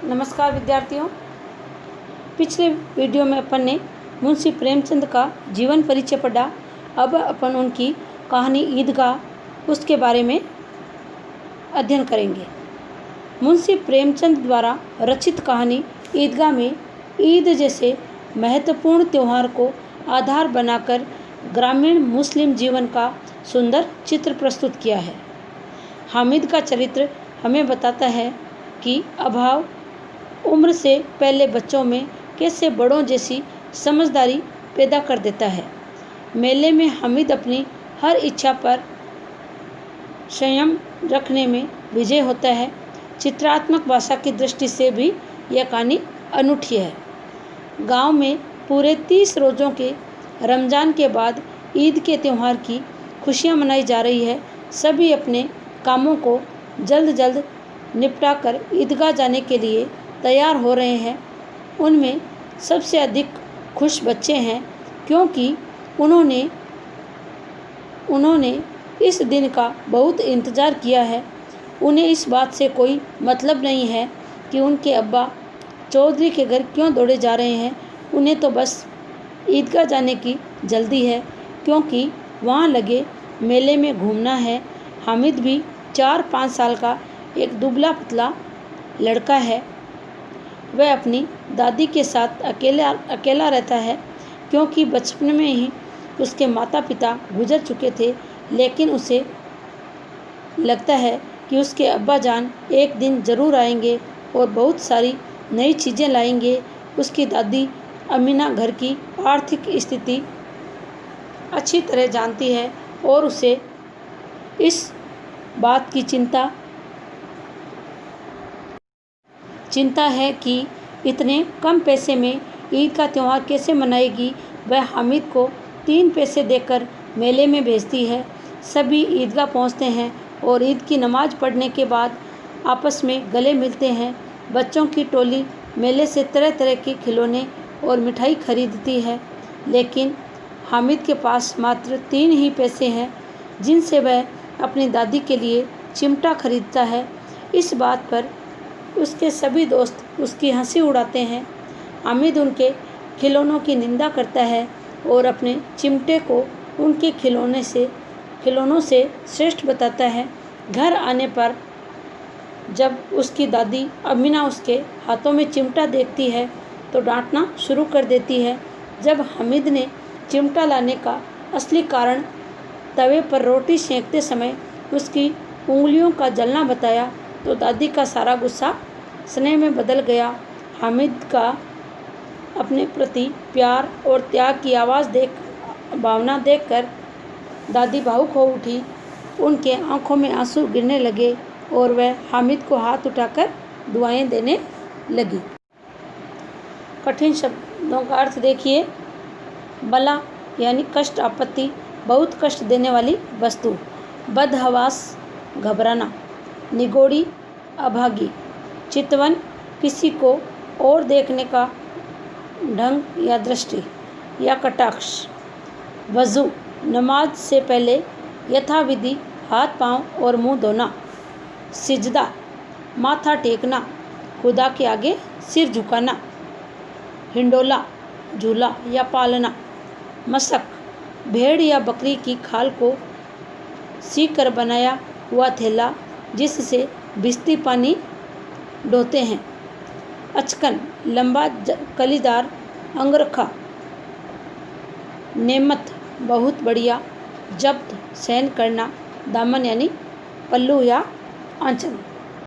नमस्कार विद्यार्थियों। पिछले वीडियो में अपन ने मुंशी प्रेमचंद का जीवन परिचय पढ़ा। अब अपन उनकी कहानी ईदगाह उसके बारे में अध्ययन करेंगे। मुंशी प्रेमचंद द्वारा रचित कहानी ईदगाह में ईद जैसे महत्वपूर्ण त्यौहार को आधार बनाकर ग्रामीण मुस्लिम जीवन का सुंदर चित्र प्रस्तुत किया है। हामिद का चरित्र हमें बताता है कि अभाव उम्र से पहले बच्चों में कैसे बड़ों जैसी समझदारी पैदा कर देता है। मेले में हामिद अपनी हर इच्छा पर संयम रखने में विजय होता है। चित्रात्मक भाषा की दृष्टि से भी यह कहानी अनूठी है। गांव में पूरे 30 रोज़ों के रमज़ान के बाद ईद के त्यौहार की खुशियां मनाई जा रही है। सभी अपने कामों को जल्द जल्द निपटाकर ईदगाह जाने के लिए तैयार हो रहे हैं। उनमें सबसे अधिक खुश बच्चे हैं, क्योंकि उन्होंने इस दिन का बहुत इंतज़ार किया है। उन्हें इस बात से कोई मतलब नहीं है कि उनके अब्बा चौधरी के घर क्यों दौड़े जा रहे हैं। उन्हें तो बस ईदगाह जाने की जल्दी है, क्योंकि वहाँ लगे मेले में घूमना है। हामिद भी 4-5 साल का एक दुबला पतला लड़का है। वह अपनी दादी के साथ अकेला रहता है, क्योंकि बचपन में ही उसके माता पिता गुजर चुके थे। लेकिन उसे लगता है कि उसके अब्बा जान एक दिन ज़रूर आएंगे और बहुत सारी नई चीज़ें लाएंगे। उसकी दादी अमीना घर की आर्थिक स्थिति अच्छी तरह जानती है और उसे इस बात की चिंता है कि इतने कम पैसे में ईद का त्यौहार कैसे मनाएगी। वह हामिद को 3 पैसे देकर मेले में भेजती है। सभी ईदगाह पहुंचते हैं और ईद की नमाज पढ़ने के बाद आपस में गले मिलते हैं। बच्चों की टोली मेले से तरह तरह के खिलौने और मिठाई खरीदती है, लेकिन हामिद के पास मात्र 3 ही पैसे हैं, जिनसे वह अपनी दादी के लिए चिमटा खरीदता है। इस बात पर उसके सभी दोस्त उसकी हंसी उड़ाते हैं। हामिद उनके खिलौनों की निंदा करता है और अपने चिमटे को उनके खिलौनों से श्रेष्ठ बताता है। घर आने पर जब उसकी दादी अमीना उसके हाथों में चिमटा देखती है तो डांटना शुरू कर देती है। जब हामिद ने चिमटा लाने का असली कारण तवे पर रोटी सेंकते समय उसकी उंगलियों का जलना बताया तो दादी का सारा गुस्सा स्नेह में बदल गया। हामिद का अपने प्रति प्यार और त्याग की भावना देखकर दादी भावुक हो उठी। उनके आंखों में आंसू गिरने लगे और वह हामिद को हाथ उठाकर दुआएं देने लगी। कठिन शब्दों का अर्थ देखिए। बला यानी कष्ट, आपत्ति, बहुत कष्ट देने वाली वस्तु। बदहवास, घबराना। निगोड़ी, अभागी। चितवन, किसी को और देखने का ढंग या दृष्टि या कटाक्ष। वज़ू, नमाज से पहले यथाविधि हाथ पांव और मुंह धोना। सिजदा, माथा टेकना, खुदा के आगे सिर झुकाना। हिंडोला, झूला या पालना। मशक, भेड़ या बकरी की खाल को सीक कर बनाया हुआ थैला, जिससे भिजती पानी ढोते हैं। अचकन, लंबा कलीदार अंगरखा। नेमत, बहुत बढ़िया। जब्त, सहन करना। दामन यानी पल्लू या आंचल।